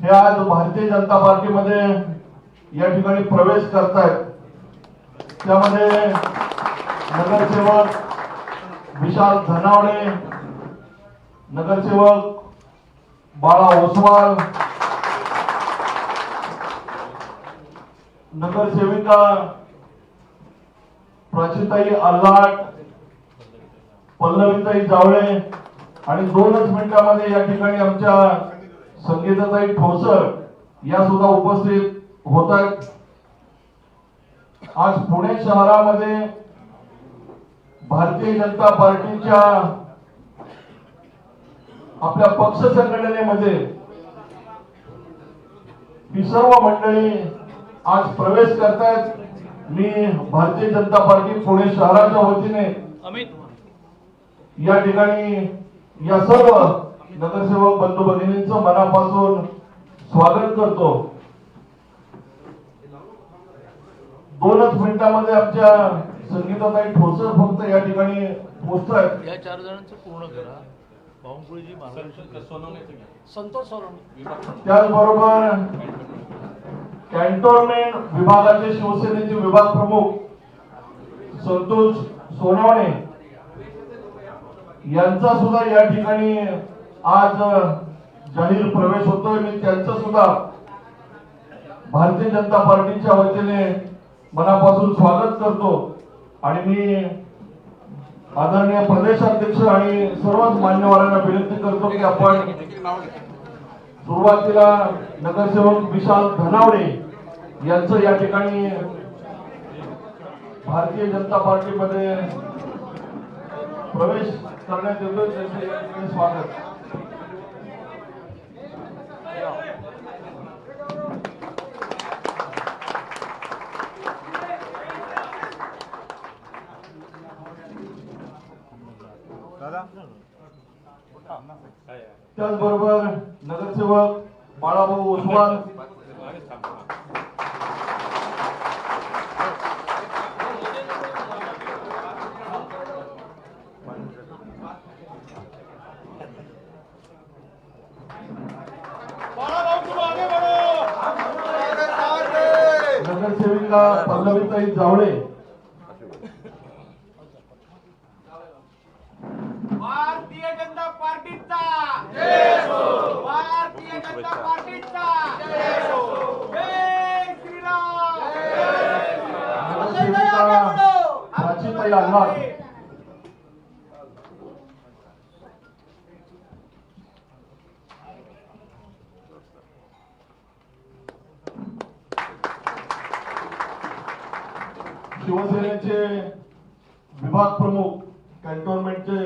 हे आज भारतीय जनता पार्टीमध्ये या ठिकाणी प्रवेश करतायत। त्यामध्ये नगरसेवक विशाल धनावडे, नगरसेवक बाळा ओसवाल, नगरसेविका प्राचीताई आल्हाट, पल्लवीताई जावळे आणि 2च मिनिटांमध्ये या ठिकाणी आमच्या संगीताताई ठोसर या सुद्धा उपस्थित होत आहेत। आज पुणे शहरामध्ये भारतीय जनता पार्टीच्या आपल्या पक्ष संघटनेमध्ये ही सर्व मंडळी आज प्रवेश करतायत। मी भारतीय जनता पार्टी पुणे शहराच्या वतीने या ठिकाणी या सर्व नगरसेवक बंधू भगिनींचं मनापासून स्वागत करतो। 2च मिनिटांमध्ये आमच्या संगीताताई ठोसर फक्त या ठिकाणी पोहोचतायत। या 4 जणांचं पूर्ण करा। बावनकुळेजी संतोष सोनवणे, त्याचबरोबर कॅन्टोन्मेंट विभागाचे शिवसेनेचे विभाग प्रमुख संतोष सोनवणे यांचा सुद्धा या ठिकाणी आज जाहीर प्रवेश होतोय। मी त्यांचं सुद्धा भारतीय जनता पार्टीच्या वतीने मनापासून स्वागत करतो आणि मी आदरणीय प्रदेशाध्यक्ष आणि सर्वच मान्यवरांना विनंती करतो की आपण सुरुवातीला नगरसेवक विशाल धनावडे यांचं या ठिकाणी भारतीय जनता पार्टीमध्ये प्रवेश करण्यात येतोय, त्यांचे या ठिकाणी स्वागत। त्याचबरोबर नगरसेवक बाळाभाऊ ओसवाल, नगरसेविका पल्लवीताई जावळे, भारतीय जनता पार्टीचा जय हो, भारतीय जनता पार्टीचा जय हो, जय श्रीराम, जय श्रीराम। नगरसेविका प्राचीताई आल्हाट, शिवसेनेचे विभाग प्रमुख कॅन्टोन्मेंटचे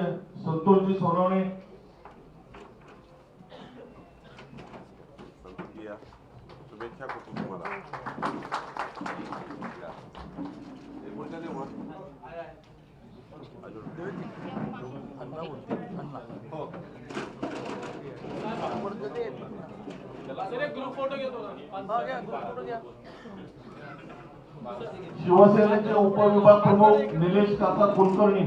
संतोषजी सोनवणे, शुभेच्छा तुम्हाला। ग्रुप फोटो घेतो। शिवसेनेचे उपविभाग प्रमुख निलेश काका कुलकर्णी,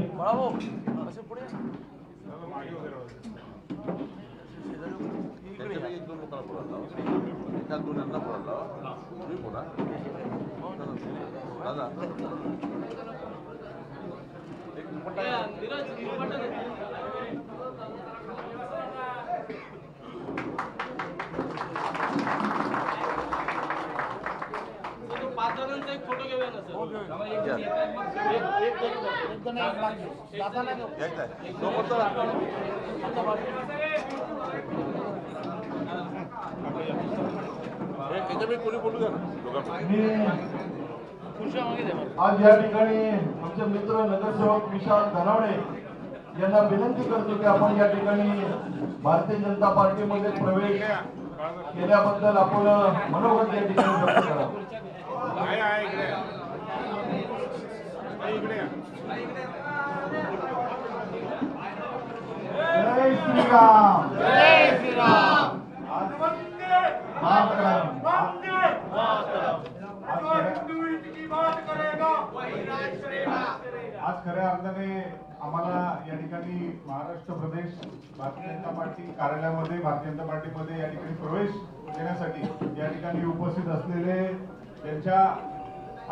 फोटो घेऊया ना आज या ठिकाणी आमचे मित्र नगरसेवक विशाल धनावडे यांना विनंती करतो की आपण या ठिकाणी भारतीय जनता पार्टीमध्ये प्रवेश केल्याबद्दल आपण मनोगत या ठिकाणी व्यक्त करा। जय श्रीराम, जय श्रीराम। आज खऱ्या अर्थाने आम्हाला या ठिकाणी महाराष्ट्र प्रदेश भारतीय जनता पार्टी कार्यालयामध्ये भारतीय जनता पार्टीमध्ये या ठिकाणी प्रवेश देण्यासाठी या ठिकाणी उपस्थित असलेले त्यांच्या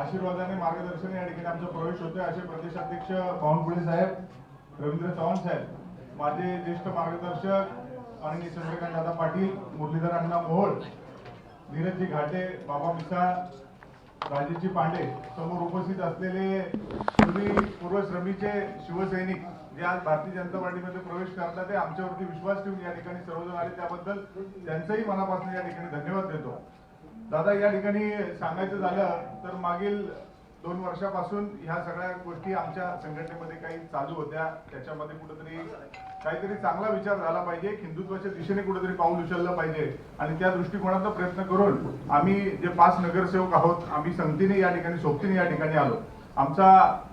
आशीर्वादाने मार्गदर्शनाने या ठिकाणी आमचा प्रवेश होतोय असे प्रदेशाध्यक्ष बावनकुळे साहेब, रवींद्र चव्हाण साहेब, माझे ज्येष्ठ मार्गदर्शक आणि चंद्रकांत दादा पाटील, मुरलीधर अण्णा मोहोळ, नीरजजी घाटे, बाबा मिसाळ, राजेशजी पांडे, समोर उपस्थित असलेले पूर्व श्रमीचे शिवसैनिक जे आज भारतीय जनता पार्टीमध्ये प्रवेश करतात ते आमच्यावरती विश्वास ठेवून या ठिकाणी सर्वजण आले त्याबद्दल त्यांचंही मनापासून या ठिकाणी धन्यवाद देतो. दादा, या ठिकाणी सांगायचं झालं तर मागील 2 वर्षापासून ह्या सगळ्या गोष्टी आमच्या संघटनेमध्ये काही चालू होत्या. त्याच्यामध्ये कुठेतरी काहीतरी चांगला विचार झाला पाहिजे, हिंदुत्वाच्या दिशेने कुठेतरी पाऊल उचललं पाहिजे आणि त्या दृष्टिकोनाचा प्रयत्न करून आम्ही जे 5 नगरसेवक आहोत, आम्ही संगतीने या ठिकाणी सोबतीने या ठिकाणी आलो. आमचा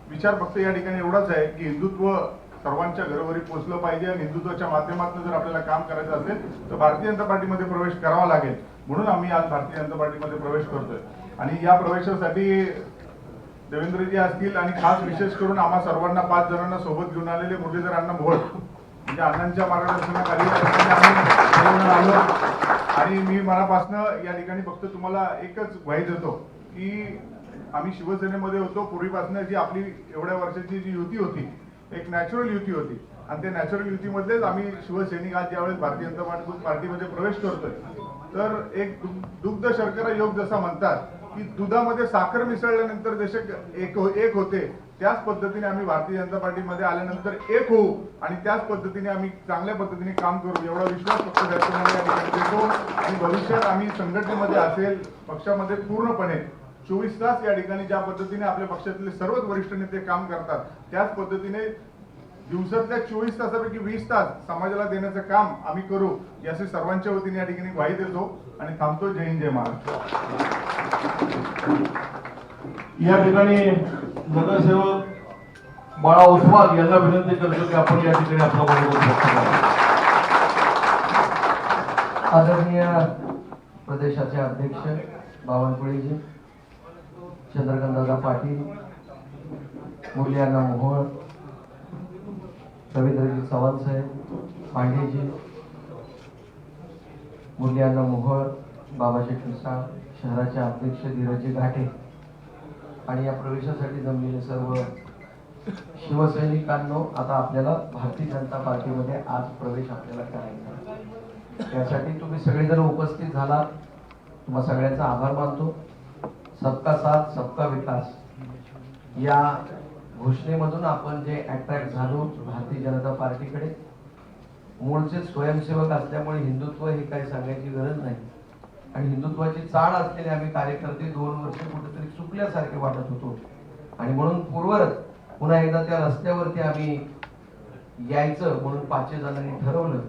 विचार फक्त या ठिकाणी एवढाच आहे की हिंदुत्व सर्वांच्या घरोघरी पोहोचलं पाहिजे आणि हिंदुत्वाच्या माध्यमातून जर आपल्याला काम करायचं असेल तर भारतीय जनता पार्टीमध्ये प्रवेश करावा लागेल. म्हणून आम्ही आज भारतीय जनता पार्टीमध्ये प्रवेश करतोय आणि या प्रवेशासाठी देवेंद्रजी असतील आणि खास विशेष करून आम्हा सर्वांना 5 जणांना सोबत घेऊन आलेले मुरलीधर अण्णा मोहोळ, म्हणजे अण्णांच्या मार्गदर्शनाखाली आम्ही आलो. आणि मी मनापासून या ठिकाणी फक्त तुम्हाला एकच ग्वाही देतो की आम्ही शिवसेनेमध्ये होतो पूर्वीपासून. जी आपली एवढ्या वर्षाची जी युती होती एक नॅचरल युती होती आणि त्या नॅचरल युतीमधलेच आम्ही शिवसैनिक आज ज्यावेळेस भारतीय जनता पार्टीमध्ये प्रवेश करतोय तर एक दुग्ध शर्करा योग जसा म्हणतात की दुधामध्ये साखर मिसळल्यानंतर जसे एक होते त्याच पद्धतीने आम्ही भारतीय जनता पार्टीमध्ये आल्यानंतर एक होऊ आणि त्याच पद्धतीने आम्ही चांगल्या पद्धतीने काम करू एवढा विश्वास फक्त या ठिकाणी देतो. आणि भविष्यात आम्ही संघटनेमध्ये असेल पक्षामध्ये पूर्णपणे 24 तास या ठिकाणी ज्या पद्धतीने आपल्या पक्षातले सर्वच वरिष्ठ नेते काम करतात त्याच पद्धतीने दिवसातल्या 24 तासापैकी 20 तास समाजाला देण्याचं काम आम्ही करू याचे सर्वांच्या वतीने या ठिकाणी ग्वाही देतो आणि थांबतो. जय हिंद, जय महाराष्ट्र. या ठिकाणी नगरसेवक बाळा ओसवाल यांना विनंती करतो की आपण या ठिकाणी आपला बरोबर आदरणीय प्रदेशाचे अध्यक्ष बावनकुळेजी, चंद्रकांतदादा पाटील, मुरली अण्णा मोहोळ, रवींद्रजी चव्हाण साहेब, पांडेजी, मुरली अण्णा मोहोळ, बाबाशेठ मिसाळ, शहराचे अध्यक्ष नीरजजी घाटे आणि या प्रवेशासाठी जमलेले सर्व शिवसैनिकांनो, आता आपल्याला भारतीय जनता पार्टीमध्ये आज प्रवेश आपल्याला करायचा. त्यासाठी तुम्ही सगळेजण उपस्थित झालात, तुम्हा सगळ्यांचा आभार मानतो. सबका साथ सबका विकास या घोषणेमधून आपण जे अट्रॅक्ट झालो भारतीय जनता पार्टीकडे, मूळचे स्वयंसेवक असल्यामुळे हिंदुत्व हे काही सांगायची गरज नाही आणि हिंदुत्वाची चाळ असलेले आम्ही कार्यकर्ते 2 वर्ष कुठेतरी चुकल्यासारखे वाटत होतो आणि म्हणून पूर्वरच पुन्हा एकदा त्या रस्त्यावरती आम्ही यायचं म्हणून 5 जणांनी ठरवलं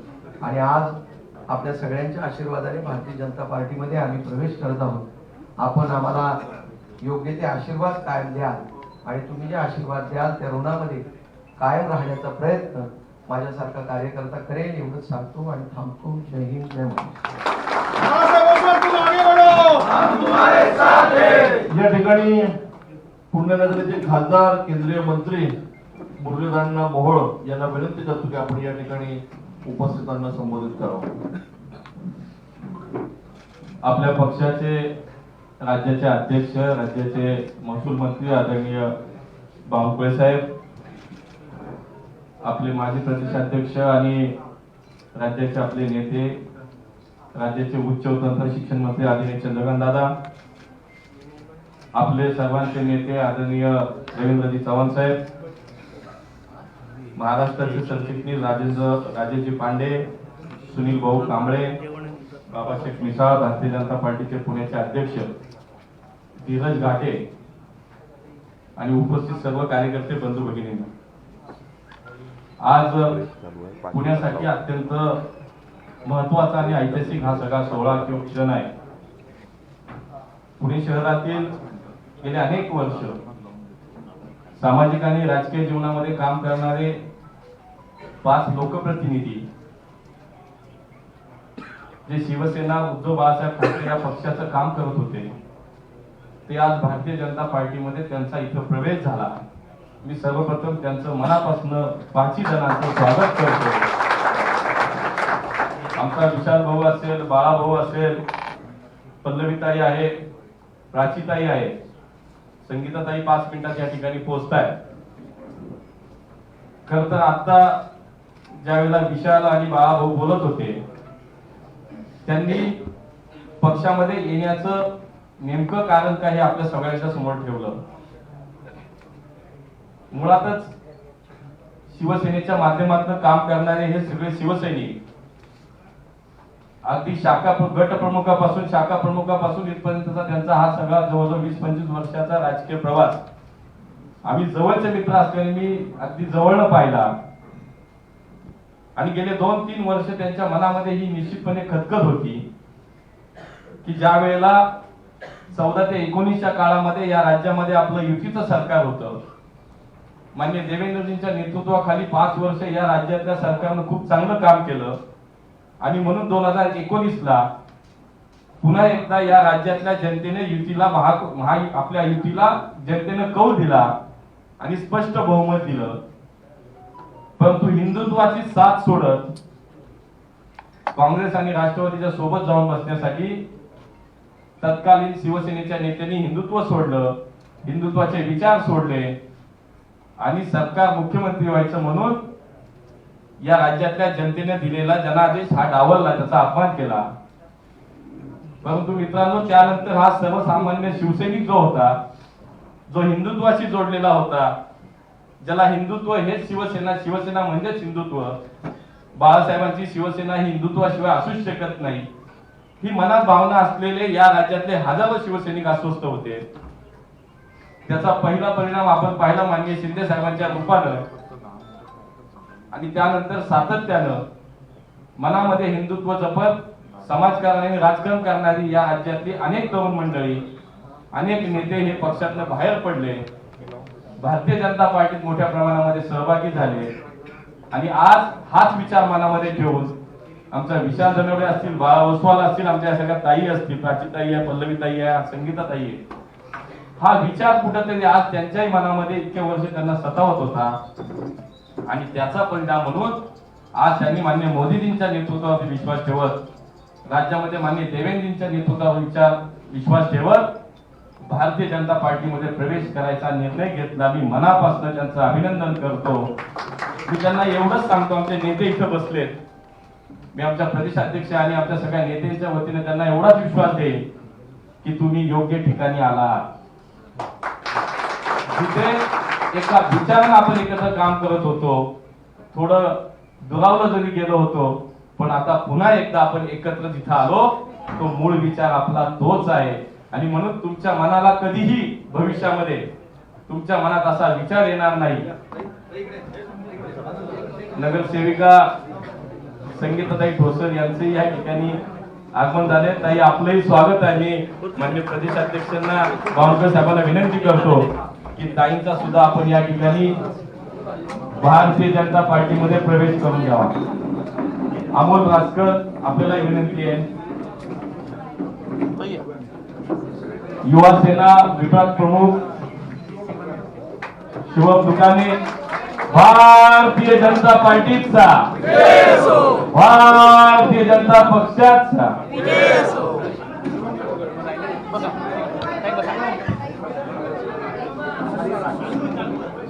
आणि आज आपल्या सगळ्यांच्या आशीर्वादाने भारतीय जनता पार्टीमध्ये आम्ही प्रवेश करत आहोत. आपण आम्हाला योग्य ते आशीर्वाद कायम द्याल आणि तुम्ही जे आशीर्वाद द्याल त्या ऋणामध्ये कायम राहण्याचा प्रयत्न माझ्यासारखा कार्यकर्ता करेल एवढंच सांगतो आणि थांबतो. जय हिंद, जय महाराष्ट्र. या ठिकाणी पुण्यनगरीचे खासदार केंद्रीय मंत्री मुरलीधर अण्णा मोहोळ यांना विनंती करतो की आपण या ठिकाणी उपस्थितांना संबोधित करावं. आपल्या पक्षाचे राज्याचे अध्यक्ष, राज्याचे महसूल मंत्री आदरणीय बावनकुळे साहेब, आपले माजी प्रदेशाध्यक्ष आणि राज्याचे आपले नेते, राज्याचे उच्च व तंत्र शिक्षण मंत्री आदरणीय चंद्रकांत दादा, आपले सर्वांचे नेते आदरणीय रवींद्रजी चव्हाण साहेब, महाराष्ट्राचे सरचिटणीस राजेशजी पांडे, सुनील भाऊ कांबळे, बाबाशेठ मिसाळ, भारतीय जनता पार्टीचे पुण्याचे अध्यक्ष नीरज घाटे आणि उपस्थित सर्व कार्यकर्ते बंधू भगिनी, आज पुण्यासाठी अत्यंत महत्वाचा आणि ऐतिहासिक हा सगळा सोहळा किंवा क्षण आहे. पुणे शहरातील गेले अनेक वर्ष सामाजिक आणि राजकीय जीवनामध्ये काम करणारे 5 लोकप्रतिनिधी जे शिवसेना उद्धव बाळासाहेब ठाकरे या पक्षाचं काम करत होते ते आज भारतीय जनता पार्टीमध्ये त्यांचा इथं प्रवेश झाला मी सर्वप्रथम त्यांचं मनापासून 5 जणांचं स्वागत करतो. आमचा विशाल भाऊ असेल, बाळा भाऊ असेल, पल्लवीताई आहे, प्राचीताई आहे, संगीताताई 5 मिनिटात या ठिकाणी पोहोचताय. खर तर आता ज्यावेळेला विशाल आणि बाळा भाऊ बोलत होते, त्यांनी पक्षामध्ये येण्याचं नेमकं कारण काय हे आपल्या सगळ्यांच्या समोर ठेवलं. मुळातच शिवसेनेच्या माध्यमातून काम करणारे हे सगळे शिवसैनिक अगदी गट प्रमुखापासून शाखा प्रमुखापासून इथपर्यंतचा त्यांचा हा सगळा जवळजवळ 20-25 वर्षाचा राजकीय प्रवास आम्ही जवळचे मित्र असल्याने मी अगदी जवळनं पाहिला. आणि गेले 2-3 वर्ष त्यांच्या मनामध्ये ही निश्चितपणे खतखत होती की ज्या वेळेला 14 ते 19च्या काळामध्ये या राज्यामध्ये आपलं युतीचं सरकार होतं. माननीय देवेंद्रजींच्या नेतृत्वाखाली 5 वर्ष या राज्यातल्या सरकारनं खूप चांगलं काम केलं आणि म्हणून 2019ला पुन्हा एकदा या राज्यातल्या जनतेने युतीला आपल्या युतीला जनतेने कौल दिला आणि स्पष्ट बहुमत दिलं. परंतु हिंदुत्वाची साथ सोडत काँग्रेस आणि राष्ट्रवादीच्या सोबत जाऊन बसण्यासाठी तत्कालीन शिवसेनेच्या नेत्यांनी हिंदुत्व सोडलं, हिंदुत्वाचे विचार सोडले आणि सरकार मुख्यमंत्री व्हायचं म्हणून या राज्यातल्या जनतेने दिलेला जनादेश हा डावलला, त्याचा अपमान केला. परंतु मित्रांनो, त्यानंतर हा सर्वसामान्य शिवसैनिक जो होता, जो हिंदुत्वाशी जोडलेला होता, ज्याला हिंदुत्व हेच शिवसेना, शिवसेना म्हणजेच हिंदुत्व, बाळासाहेबांची शिवसेना ही हिंदुत्वाशिवाय असूच शकत नाही, ही मनात भावना असलेले या राज्यातले हजारो शिवसैनिक अस्वस्थ होते. त्याचा पहिला परिणाम आपण पाहिला माननीय शिंदे साहेबांच्या रूपानं आणि त्यानंतर सातत्यानं मनामध्ये हिंदुत्व जपत समाजकारण आणि राजकारण करणारी या राज्यातली अनेक तरुण मंडळी, अनेक नेते हे पक्षातनं बाहेर पडले, भारतीय जनता पार्टीत मोठ्या प्रमाणामध्ये सहभागी झाले आणि आज हाच विचार मनामध्ये ठेवून आमचा विशाल धनवडे असतील, बाळा ओसवाल असतील, आमच्या सगळ्या ताई असतील, प्राचीताई आहे, पल्लवीताई आहे, संगीताताई आहे, हा विचार कुठेतरी आज त्यांच्याही मनामध्ये इतके वर्ष त्यांना सतावत होता आणि त्याचा परिणाम म्हणून आज त्यांनी माननीय मोदीजींच्या नेतृत्वावर विश्वास ठेवत, राज्यामध्ये माननीय देवेंद्रजींच्या नेतृत्वावर विश्वास ठेवत भारतीय जनता पार्टीमध्ये प्रवेश करायचा निर्णय घेतला. मी मनापासून त्यांचं अभिनंदन करतो. मी त्यांना एवढंच सांगतो, आमचे नेते इथं बसलेत, मी आमच्या प्रदेशाध्यक्ष आणि आमच्या सगळ्या नेत्यांच्या वतीने त्यांना एवढाच विश्वास देईन की तुम्ही योग्य ठिकाणी आलात. जिथे एका विचारानं आपण एकत्र काम करत होतो, थोडं दुरावलं जरी गेलो होतो, पण आता पुन्हा एकदा आपण एकत्र जिथं आलो, तो मूळ विचार आपला तोच आहे. आणि म्हणून तुमच्या मनाला कधीही भविष्यामध्ये तुमच्या मनात असा विचार येणार नाही. नगरसेविका संगीताताई ठोसर यांचंही या ठिकाणी आगमन झाले. ताई, आपलंही स्वागत आहे. मी माननीय प्रदेशाध्यक्षांना, बावनकर साहेबांना विनंती करतो की ताईंचा सुद्धा आपण या ठिकाणी भारतीय जनता पार्टीमध्ये प्रवेश करून घ्यावा. अमोल राजकर, आपल्याला विनंती आहे. युवा सेना विभाग प्रमुख शिवम दुकाने, भारतीय जनता पार्टीचा, भारतीय जनता पक्षाचा,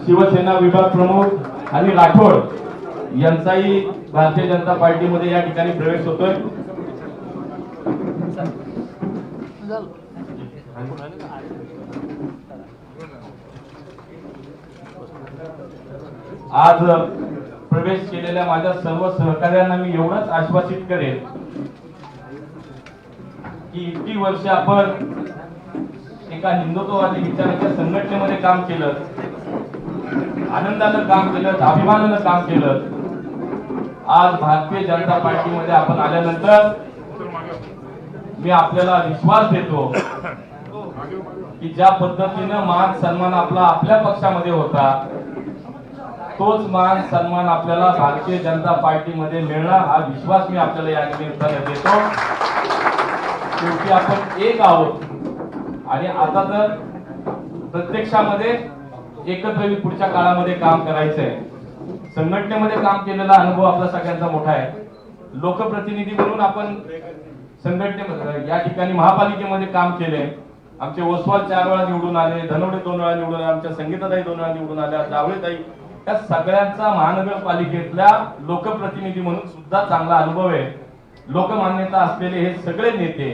शिवसेना विभाग प्रमुख आणि राठोड यांचाही भारतीय जनता पार्टीमध्ये या ठिकाणी प्रवेश होतोय. आज प्रवेश केलेल्या माझ्या सर्व सहकार्यांना मी एवढंच आश्वासित करेन की इतकी वर्ष आपण एका हिंदुत्ववादी विचाराच्या संघटनेमध्ये काम केलं, आनंदानं काम केलं, अभिमानानं काम केलं. आज भारतीय जनता पार्टीमध्ये आपण आल्यानंतर मी आपल्याला विश्वास देतो की ज्या पद्धतीनं मान सन्मान आपल्या पक्षामध्ये होता, तोच मान सन्मान आपल्याला भारतीय जनता पार्टीमध्ये मिळणार, हा विश्वास मी आपल्याला या निमित्ताने देतो. शेवटी आपण एक आहोत आणि आता तर प्रत्यक्षामध्ये एकत्र पुढच्या काळामध्ये काम करायचंय. संघटनेमध्ये काम केलेला अनुभव आपला सगळ्यांचा मोठा आहे. लोकप्रतिनिधी म्हणून आपण संघटने या ठिकाणी महापालिकेमध्ये काम केले. आमचे ओसवाल 4 वेळा निवडून आले, धनवडे 2 वेळा निवडून आले, आमच्या संगीताताई 2 वेळा निवडून आल्या, जावळेताई, या सगळ्यांचा महानगरपालिकेतल्या लोकप्रतिनिधी म्हणून सुद्धा चांगला अनुभव आहे. लोकमान्यता असलेले हे सगळे नेते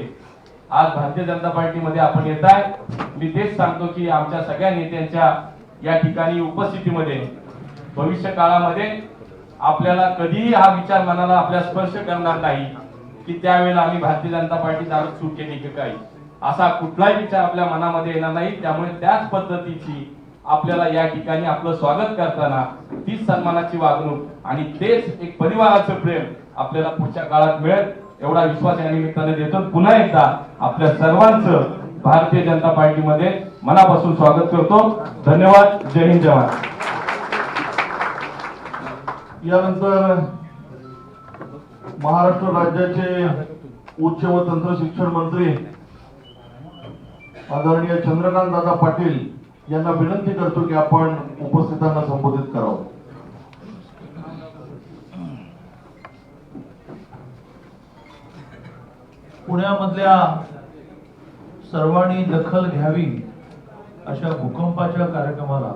आज भारतीय जनता पार्टीमध्ये आपण येत आहे. मी तेच सांगतो की आमच्या सगळ्या नेत्यांच्या या ठिकाणी उपस्थितीमध्ये भविष्य काळामध्ये आपल्याला कधीही हा विचार मनाला आपल्या स्पर्श करणार नाही की त्यावेळेला आम्ही भारतीय जनता पार्टी दारू चूक केली की काही, असा कुठलाही विचार आपल्या मनामध्ये येणार नाही. त्यामुळे त्याच पद्धतीची आपल्याला या ठिकाणी आपलं स्वागत करताना तीच सन्मानाची वागणूक आणि तेच एक परिवाराचं प्रेम आपल्याला पुढच्या काळात मिळेल एवढा विश्वास या निमित्ताने देतो. पुन्हा एकदा आपल्या सर्वांचं भारतीय जनता पार्टीमध्ये मनापासून स्वागत करतो. धन्यवाद. जय हिंद, जय महाराष्ट्र. यानंतर महाराष्ट्र राज्याचे उच्च व तंत्र शिक्षण मंत्री आदरणीय चंद्रकांत दादा पाटील यांना विनंती करतो की आपण उपस्थितांना संबोधित करावं. पुण्यामधल्या सर्वांनी दखल घ्यावी अशा भूकंपाच्या कार्यक्रमाला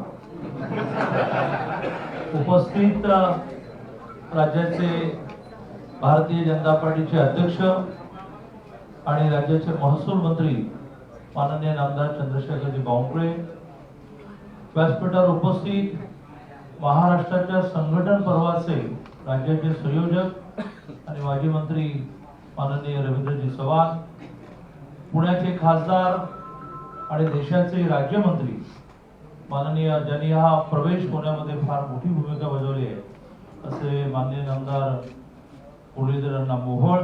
उपस्थित राज्याचे भारतीय जनता पार्टीचे अध्यक्ष आणि राज्याचे महसूल मंत्री माननीय नामदार चंद्रशेखरजी बावनकुळे, व्यासपीठावर उपस्थित महाराष्ट्राच्या संघटन पर्वाचे राज्याचे संयोजक आणि माजी मंत्री माननीय रवींद्रजी चव्हाण, पुण्याचे खासदार आणि देशाचे राज्यमंत्री माननीय ज्यांनी हा प्रवेश होण्यामध्ये फार मोठी भूमिका बजावली आहे असे माननीय नामदार मुरलीधर अण्णा मोहोळ,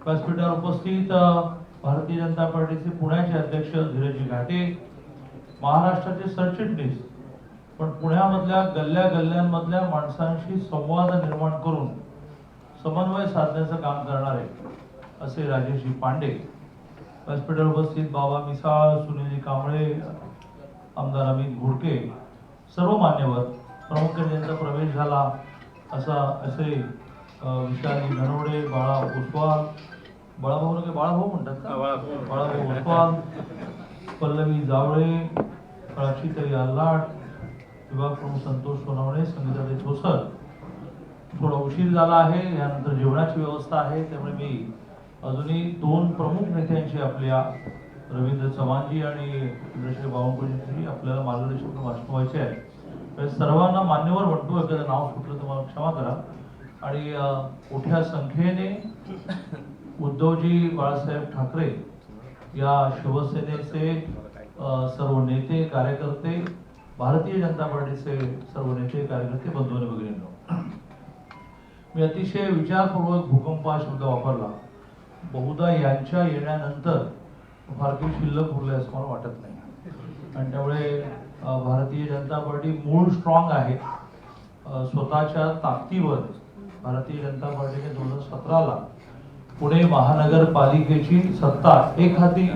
व्यासपीठावर उपस्थित भारतीय जनता पार्टीचे पुण्याचे अध्यक्ष धीरजजी घाटे, महाराष्ट्राचे सरचिटणीस पण पुण्यामधल्या गल्ल्या गल्ल्यांमधल्या माणसांशी संवाद निर्माण करून समन्वय साधण्याचं काम करणारे असे राजेशजी पांडे, व्यासपीठावर उपस्थित बाबा मिसाळ, सुनीलजी कांबळे, आमदार अमित घोडके, सर्व मान्यवर, प्रमुख ज्यांचा प्रवेश झाला असे विशाली धनवडे, बाळा ओसवाल, बाळाभाऊ म्हणतात का, बाळाभाऊ ओसवाल, पल्लवी जावळे, कळाक्षीताई आल्लाट, विभाग प्रमुख संतोष सोनवणे, संगीताताई ठोसर. थोडा उशीर झाला आहे, यानंतर जेवणाची व्यवस्था आहे, त्यामुळे मी अजूनही 2 प्रमुख नेत्यांची आपल्या रवींद्र चव्हाणजी आणि चंद्रशेखर बावनकुळेजी आपल्याला मार्गदर्शन भाषण व्हायचे आहे. सर्वांना मान्यवर म्हणतो, एखादं नाव सुटलं तर मला क्षमा करा. आणि मोठ्या संख्येने उद्धवजी बाळासाहेब ठाकरे या शिवसेनेचे सर्व नेते कार्यकर्ते, भारतीय जनता पार्टीचे सर्व नेते कार्यकर्ते, बंधू आणि भगिनींनो, मी अतिशय विचारपूर्वक भूकंप हा शब्द वापरला. बहुधा यांच्या येण्यानंतर फार काही शिल्लक उरले असं मला वाटत नाही. आणि त्यामुळे भारतीय जनता पार्टी मूळ स्ट्रॉंग आहे. स्वतःच्या ताकदीवर भारतीय जनता पार्टीने 2017ला पुणे महानगरपालिकेची सत्ता एक हाती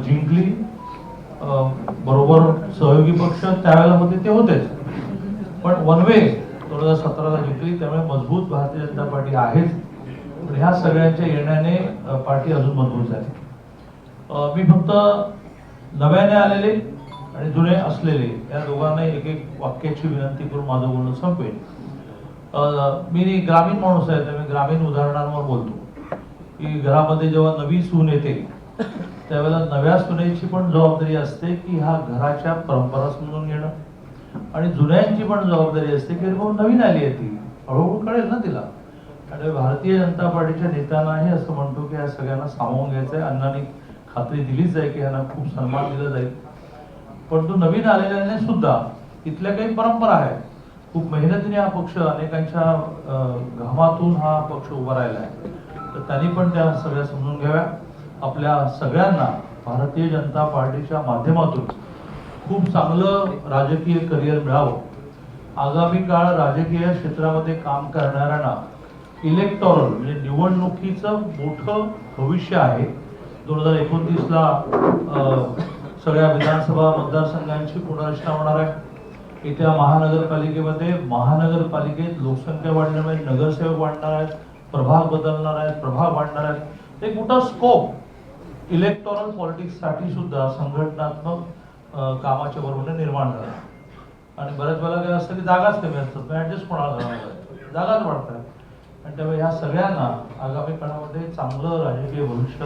जिंकली. बरोबर सहयोगी पक्ष त्यावेळेला होते ते होतेच, पण वन वे 2017ला जिंकली. त्यामुळे मजबूत भारतीय जनता पार्टी आहेच. पण ह्या सगळ्यांच्या येण्याने पार्टी अजून मजबूत झाली. मी फक्त नव्याने आलेले आणि जुने असलेले या दोघांना एक एक वाक्याची विनंती करून माझं बोलणं संपेल. मी ग्रामीण माणूस आहे, तर मी ग्रामीण उदाहरणांवर बोलतो की घरामध्ये जेव्हा नवी सून येते त्यावेळेला नव्या सुनेची पण जबाबदारी असते की ह्या घराच्या परंपरा समजून घेणं, आणि जुन्यांची पण जबाबदारी असते की भाऊ नवीन आली आहे ती, हळूहळू कळेल ना तिला. आणि भारतीय जनता पार्टीच्या नेत्यांनाही असं म्हणतो की या सगळ्यांना सामावून घ्यायचं आहे. अण्णांनी खात्री दिलीच आहे की यांना खूप सन्मान दिला जाईल. परंतु नवीन आलेल्याने सुद्धा इथल्या काही परंपरा आहेत. खूप मेहनतीने हा पक्ष, अनेकांच्या घामातून हा पक्ष उभा राहिला आहे, तर त्यांनी पण त्या सगळ्या समजून घ्याव्या. आपल्या सगळ्यांना भारतीय जनता पार्टीच्या माध्यमातून खूप चांगलं राजकीय करिअर मिळावं. आगामी काळ राजकीय क्षेत्रामध्ये काम करणाऱ्यांना इलेक्टोरल म्हणजे निवडणुकीचं मोठं भविष्य आहे. 2029ला सगळ्या विधानसभा मतदारसंघांची पुनर्रचना होणार आहे. येत्या महानगरपालिकेमध्ये महानगरपालिकेत लोकसंख्या वाढल्यामुळे नगरसेवक वाढणार आहेत, प्रभाग बदलणार आहेत, प्रभाग वाढणार आहेत. एक मोठा स्कोप इलेक्टोरल पॉलिटिक्स साठी सुद्धा संघटनात्मक कामाच्या बरोबर निर्माण झाला. आणि बऱ्याच वेळा काय असतं की जागाच कमी असतात, ऍडजस्ट कोणाला करावं, जागाच वाढतात. आणि त्यामुळे ह्या सगळ्यांना आगामी काळामध्ये चांगलं राजकीय भविष्य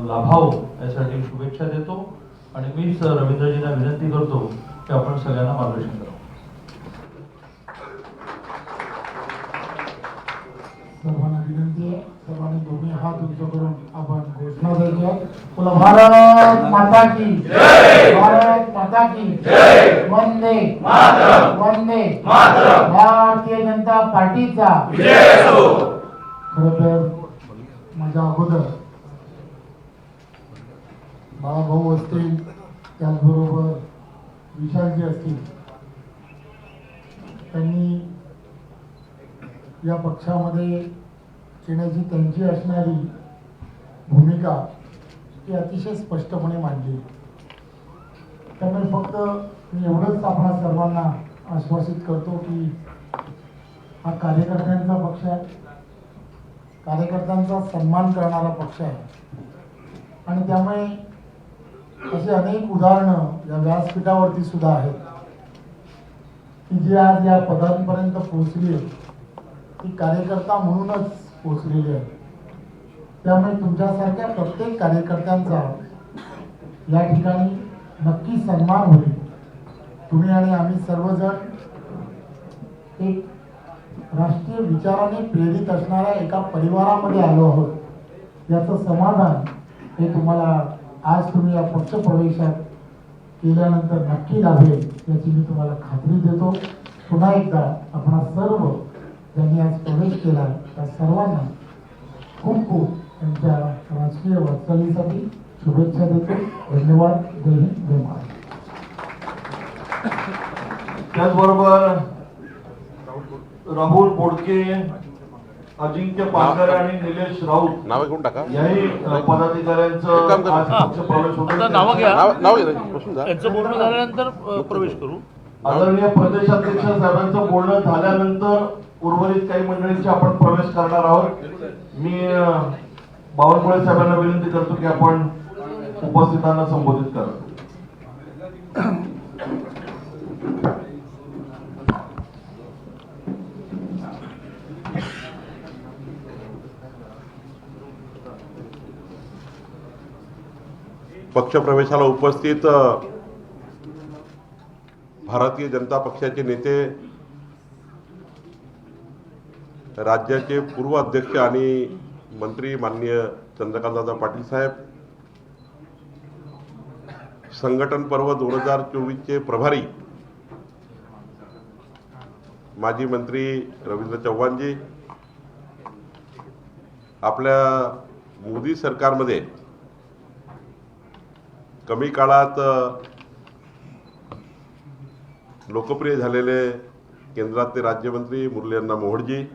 लाभावं यासाठी शुभेच्छा देतो. आणि मीच रवींद्रजींना विनंती करतो की आपण सगळ्यांना मार्गदर्शन करावं. सर्वांना विनंती आहे, सर्वांनी दोन्ही हात उंच करून आपण घोषणा द्यायची आहे. बोला भारत माता की जय, भारत माता की जय, वंदे मातरम, वंदे मातरम, भारतीय जनता पार्टीचा विजय असो. खरं तर माझ्या अगोदर बाळाभाऊ असतील, त्याचबरोबर विशालजी असतील, त्यांनी या पक्षामध्ये येण्याची त्यांची असणारी भूमिका ही अतिशय स्पष्टपणे मांडली. त्यामुळे फक्त मी एवढंच आपणा सर्वांना आश्वासित करतो की हा कार्यकर्त्यांचा पक्ष आहे, कार्यकर्त्यांचा सन्मान करणारा पक्ष आहे. आणि त्यामुळे अशी अनेक उदाहरणं या व्यासपीठावरती सुद्धा आहेत की जी आज या पदांपर्यंत पोहोचली आहे, ती कार्यकर्ता म्हणूनच पोहोचलेली आहे. त्यामुळे तुमच्यासारख्या प्रत्येक कार्यकर्त्यांचा या ठिकाणी नक्की सन्मान होईल. तुम्ही आणि आम्ही सर्वजण एक राष्ट्रीय विचाराने प्रेरित असणाऱ्या एका परिवारामध्ये आलो आहोत, याचं समाधान हे तुम्हाला आज तुम्ही या पक्ष प्रवेशात केल्यानंतर नक्की लाभेल याची मी तुम्हाला खात्री देतो. पुन्हा एकदा आपण सर्व ज्यांनी आज प्रवेश केला त्या सर्वांना खूप खूप त्यांच्या राजकीय वाटचालीसाठी शुभेच्छा देतो. धन्यवाद. जय हिंद, जय महाराष्ट्र. त्याचबरोबर राहुल बोडके, अजिंक्य पानघरे आणि निलेश राऊत नाव घेऊन टाका. याही पदाधिकाऱ्यांचं काम करा. आज पक्ष प्रवेश होतोय. आता नावं घ्या. नाव घे रे, बसून जा. यांचं बोलणं झाल्यानंतर प्रवेश करू. आदरणीय प्रदेशाध्यक्ष साहेबांचं बोलणं झाल्यानंतर उर्वरित काही मंडळींचे आपण प्रवेश करणार आहोत. मी बावनकुळे साहेबांना विनंती करतो की आपण उपस्थितांना संबोधित करा. पक्षप्रवेशाला उपस्थित भारतीय जनता पक्षाचे नेते, राज्याचे पूर्व अध्यक्ष आणि मंत्री माननीय चंद्रकांतदादा पाटील साहेब, संघटन पर्व 2024चे प्रभारी माजी मंत्री रवींद्र चव्हाणजी, आपल्या मोदी सरकारमध्ये कमी काळात लोकप्रिय झालेले केंद्रातले राज्यमंत्री मुरलीअण्णा मोहोळजी,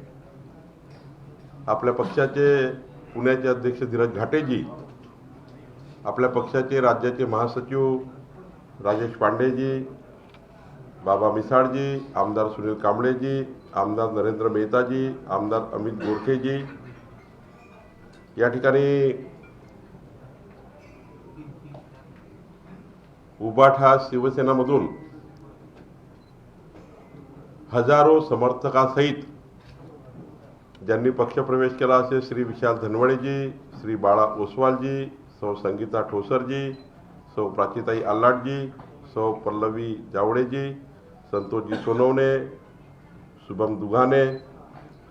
आपल्या पक्षाचे पुण्याचे अध्यक्ष धीरज घाटेजी, आपल्या पक्षाचे राज्याचे महासचिव राजेश पांडेजी, बाबा मिसाळजी, आमदार सुनील कांबळेजी, आमदार नरेंद्र मेहताजी, आमदार अमित गोरखेजी, या ठिकाणी उबाठा शिवसेनामधून हजारो समर्थकासहित ज्यांनी पक्षप्रवेश केला असे श्री विशाल धनवडेजी, श्री बाळा ओसवालजी, सौ संगीता ठोसरजी, सौ प्राचीताई आल्लाटजी, सौ पल्लवी जावडेजी, संतोषजी सोनवणे, शुभम दुगाने,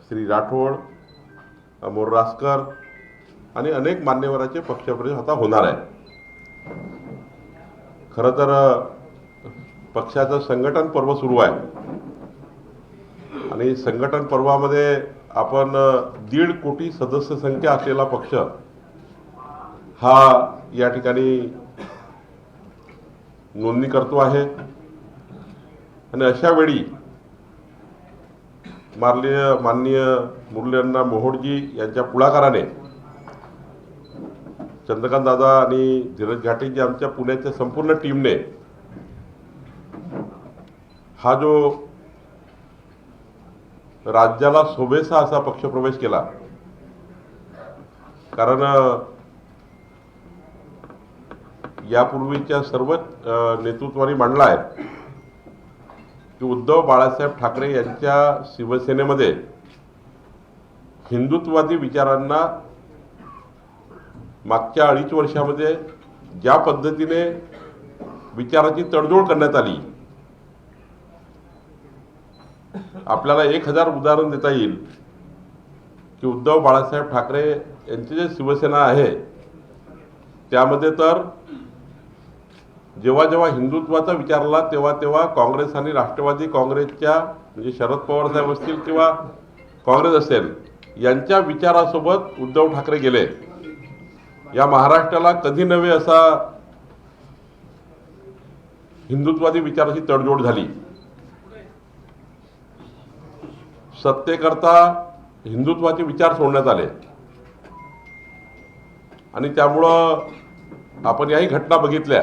श्री राठोड, अमोल रासकर आणि अनेक मान्यवरांचे पक्षप्रवेश आता होणार आहे. खरं तर पक्षाचं संघटन पर्व सुरू आहे आणि संघटन पर्वामध्ये आपण 1.5 कोटी सदस्य संख्या असलेला पक्ष हा या ठिकाणी नोंदणी करतो आहे. आणि अशा वेळी माननीय मुरलीअण्णा मोहोळजी यांच्या पुढाकाराने चंद्रकांत दादा आणि धीरज घाटे जी आमच्या पुण्याच्या संपूर्ण टीमने हा जो राज्याला शोभेसा असा पक्षप्रवेश केला, कारण यापूर्वीच्या सर्व नेतृत्वाने मांडला आहे की उद्धव बाळासाहेब ठाकरे यांच्या शिवसेनेमध्ये हिंदुत्ववादी विचारांना मागच्या 2.5 वर्षामध्ये ज्या पद्धतीने विचाराची तडजोड करण्यात आली, आपल्याला 1000 उदाहरण देता येईल की उद्धव बाळासाहेब ठाकरे यांची जे शिवसेना आहे त्यामध्ये तर जेव्हा जेव्हा हिंदुत्वाचा विचार आला तेव्हा काँग्रेस आणि राष्ट्रवादी काँग्रेसच्या म्हणजे शरद पवार साहेब असतील किंवा काँग्रेस असेल यांच्या विचारासोबत उद्धव ठाकरे गेले. या महाराष्ट्राला कधी नव्हे असा हिंदुत्वादी विचाराची तडजोड झाली. सत्तेकरता हिंदुत्वाचे विचार सोडण्यात आले आणि त्यामुळं आपण याही घटना बघितल्या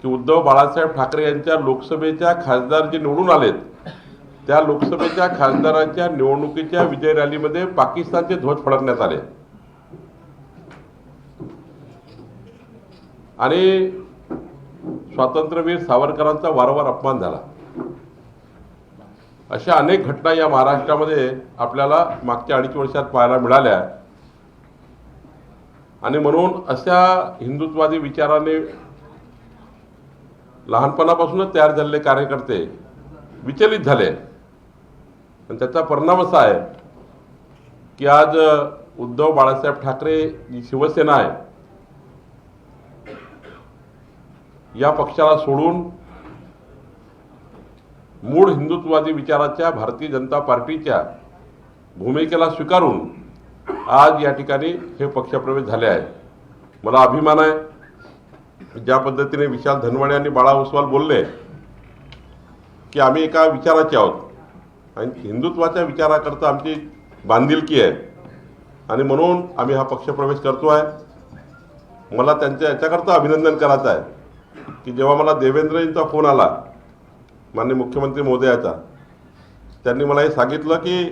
की उद्धव बाळासाहेब ठाकरे यांच्या लोकसभेच्या खासदार जे निवडून आलेत त्या लोकसभेच्या खासदारांच्या निवडणुकीच्या विजय रॅलीमध्ये पाकिस्तानचे ध्वज फडकण्यात आले आणि स्वातंत्र्यवीर सावरकरांचा वारंवार अपमान झाला. अशा अनेक घटना या महाराष्ट्रामध्ये आपल्याला मागच्या 2.5 वर्षात पाहायला मिळाल्या आणि म्हणून अशा हिंदुत्वादी विचाराने लहानपणापासूनच तयार झालेले कार्यकर्ते विचलित झाले आणि त्याचा परिणाम असा आहे की आज उद्धव बाळासाहेब ठाकरे जी शिवसेना आहे या पक्षाला सोडून मूळ हिंदुत्ववादी विचाराच्या भारतीय जनता पार्टीच्या भूमिकेला स्वीकारून आज या ठिकाणी हे पक्षप्रवेश झाले आहेत. मला अभिमान आहे ज्या पद्धतीने विशाल धनवडे आणि बाळा ओसवाल बोलले की आम्ही एका विचाराचे आहोत आणि हिंदुत्वाच्या विचाराकरता आमची बांधिलकी आहे आणि म्हणून आम्ही हा पक्षप्रवेश करतो आहे. मला त्यांच्या याच्याकरता अभिनंदन करायचं आहे की जेव्हा मला देवेंद्रजींचा फोन आला माननीय मुख्यमंत्री महोदयाचा, त्यांनी मला हे सांगितलं की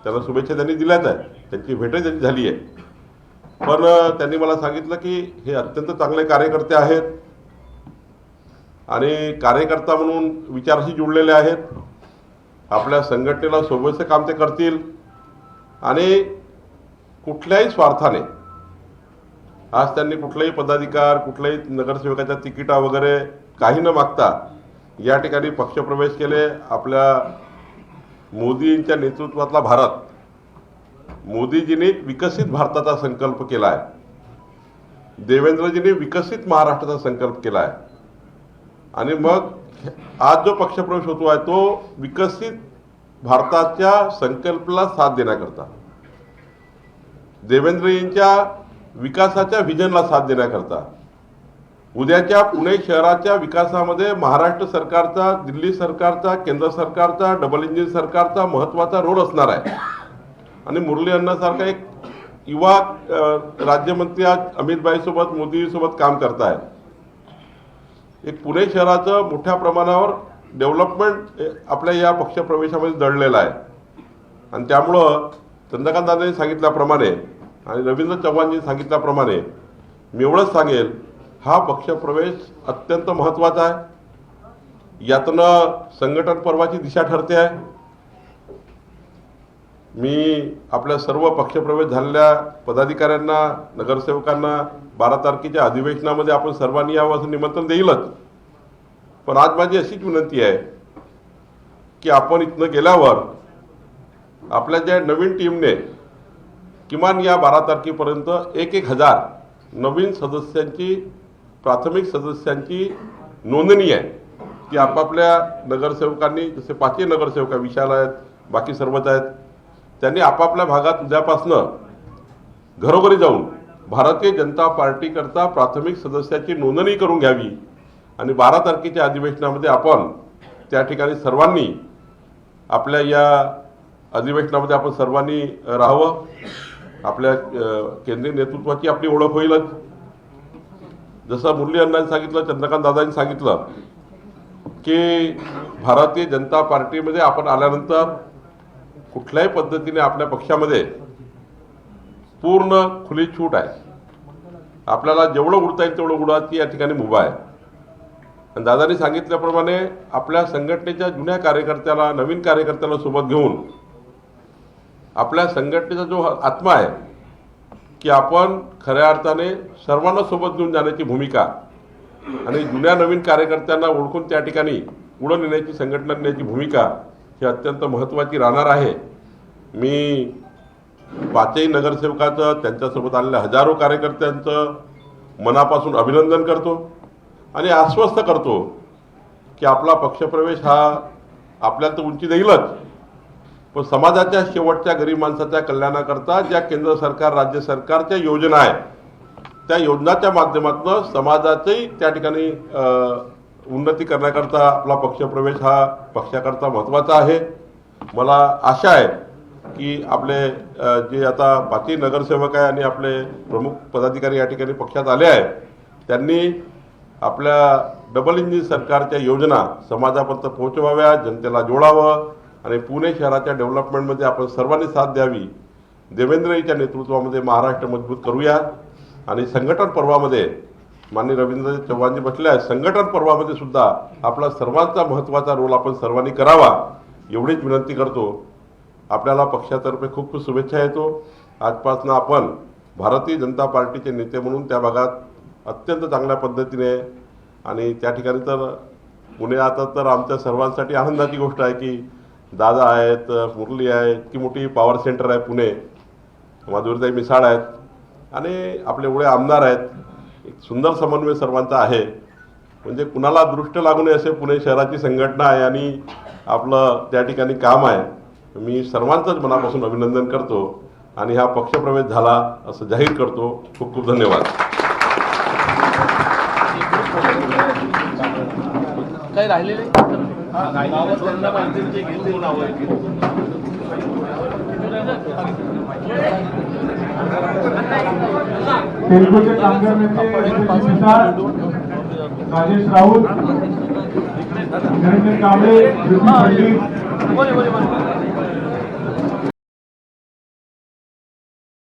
त्यांना शुभेच्छा त्यांनी दिल्याच आहे, त्यांची भेटही त्यांची झाली आहे, पण त्यांनी मला सांगितलं की हे अत्यंत चांगले कार्यकर्ते आहेत आणि कार्यकर्ता म्हणून विचाराशी जुळलेले आहेत, आपल्या संघटनेला सोबतचं काम ते करतील आणि कुठल्याही स्वार्थाने आज त्यांनी कुठलाही पदाधिकार कुठल्याही नगरसेवकाच्या तिकिटा वगैरे काही न मागता या ठिकाणी पक्षप्रवेश केले. आपल्या मोदींच्या नेतृत्वातला भारत, मोदीजींनी विकसित भारताचा संकल्प केला आहे, देवेंद्रजींनी विकसित महाराष्ट्राचा संकल्प केला आहे आणि मग आज जो पक्षप्रवेश होतो आहे तो विकसित भारताच्या संकल्पाला साथ देण्याकरता, देवेंद्रजींच्या विकासाच्या विजनला साथ देण्याकरता, उद्याच्या पुणे शहराच्या विकासामध्ये महाराष्ट्र सरकारचा, दिल्ली सरकारचा, केंद्र सरकारचा, डबल इंजिन सरकारचा महत्त्वाचा रोल असणार आहे. आणि मुरली अण्णासारखा एक युवा राज्यमंत्री आज अमितभाईसोबत मोदीसोबत काम करतायत. एक पुणे शहराचं मोठ्या प्रमाणावर डेव्हलपमेंट आपल्या या पक्षप्रवेशामध्ये दडलेलं आहे आणि त्यामुळं चंद्रकांत दादांनी सांगितल्याप्रमाणे आणि रवींद्र चव्हाणजींनी सांगितल्याप्रमाणे मी एवढंच सांगेल, हा पक्षप्रवेश अत्यंत महत्त्वाचा आहे. यातनं संघटन पर्वाची दिशा ठरते आहे. मी आपल्या सर्व पक्षप्रवेश झालेल्या पदाधिकाऱ्यांना, नगरसेवकांना 12 तारखेच्या अधिवेशनामध्ये आपण सर्वांनी यावं असं निमंत्रण देईलच, पण आज माझी अशीच विनंती आहे की आपण इथनं गेल्यावर आपल्या ज्या नवीन टीमने किमान या 12 तारखेपर्यंत 1,000 नवीन सदस्यांची, प्राथमिक सदस्यांची नोंदणी आहे ती आपापल्या नगरसेवकांनी, जसे 5 नगरसेवक विशाल आहेत, बाकी सर्वच आहेत, त्यांनी आपापल्या भागात उद्यापासनं घरोघरी जाऊन भारतीय जनता पार्टीकरता प्राथमिक सदस्याची नोंदणी करून घ्यावी आणि 12 तारखेच्या अधिवेशनामध्ये आपण त्या ठिकाणी सर्वांनी आपल्या या अधिवेशनामध्ये आपण सर्वांनी राहावं आपल्या केंद्रीय नेतृत्वाची आपली ओळख होईलच. जसं मुरली अण्णांनी सांगितलं, चंद्रकांत दादांनी सांगितलं की भारतीय जनता पार्टीमध्ये आपण आल्यानंतर कुठल्याही पद्धतीने आपल्या पक्षामध्ये पूर्ण खुली छूट आहे. आपल्याला जेवढं उडता येईल तेवढं उडायची या ठिकाणी मुभा आहे. आणि दादांनी सांगितल्याप्रमाणे आपल्या संघटनेच्या जुन्या कार्यकर्त्याला, नवीन कार्यकर्त्याला सोबत घेऊन आपल्या संघटनेचा जो आत्मा आहे की आपण खऱ्या अर्थाने सर्वांना सोबत घेऊन जाण्याची भूमिका आणि जुन्या नवीन कार्यकर्त्यांना ओळखून त्या ठिकाणी पुढे नेण्याची, संघटना नेण्याची भूमिका ही अत्यंत महत्त्वाची राहणार आहे. मी पाचही नगरसेवकाचं, त्यांच्यासोबत आलेल्या हजारो कार्यकर्त्यांचं मनापासून अभिनंदन करतो आणि आश्वस्त करतो की आपला पक्षप्रवेश हा आपल्याला तर उंची देईलच, पण समाजाच्या शेवटच्या गरीब माणसाच्या कल्याणाकरता ज्या केंद्र सरकार, राज्य सरकारच्या योजना आहेत त्या योजनाच्या माध्यमातून समाजाचंही त्या ठिकाणी उन्नती करण्याकरता आपला पक्षप्रवेश हा पक्षाकरता महत्त्वाचा आहे. मला आशा आहे की आपले जे आता बाकी नगरसेवक आहे आणि आपले प्रमुख पदाधिकारी या ठिकाणी पक्षात आले आहेत, त्यांनी आपल्या डबल इंजिन सरकारच्या योजना समाजापर्यंत पोहोचवाव्या, जनतेला जोडावं आणि पुणे शहराच्या डेव्हलपमेंटमध्ये आपण सर्वांनी साथ द्यावी. देवेंद्रजीच्या नेतृत्वामध्ये महाराष्ट्र मजबूत करूया आणि संघटन पर्वामध्ये माननीय रवींद्र चव्हाणजी बसले आहेत, संघटन पर्वामध्ये सुद्धा आपला सर्वांचा महत्त्वाचा रोल आपण सर्वांनी करावा एवढीच विनंती करतो. आपल्याला पक्षातर्फे खूप खूप शुभेच्छा येतो. आजपासून आपण भारतीय जनता पार्टीचे नेते म्हणून त्या भागात अत्यंत चांगल्या पद्धतीने आणि त्या ठिकाणी तर पुणे आता तर आमच्या सर्वांसाठी आनंदाची गोष्ट आहे की दादा आहेत, मुरली आहे, इतकी मोठी पॉवर सेंटर आहे पुणे, माधुरीताई मिसाळ आहेत आणि आपले एवढे आमदार आहेत. एक सुंदर समन्वय सर्वांचा आहे. म्हणजे कुणाला दृष्ट लागू नये असे पुणे शहराची संघटना आहे आणि आपलं त्या ठिकाणी काम आहे. मी सर्वांचंच मनापासून अभिनंदन करतो आणि हा पक्षप्रवेश झाला असं जाहीर करतो. खूप खूप धन्यवाद. काही राहिलेले तेलगूचे कामगार नेते मिसाळ, राजेश राऊत, निरंजन कांबळे, पंडित,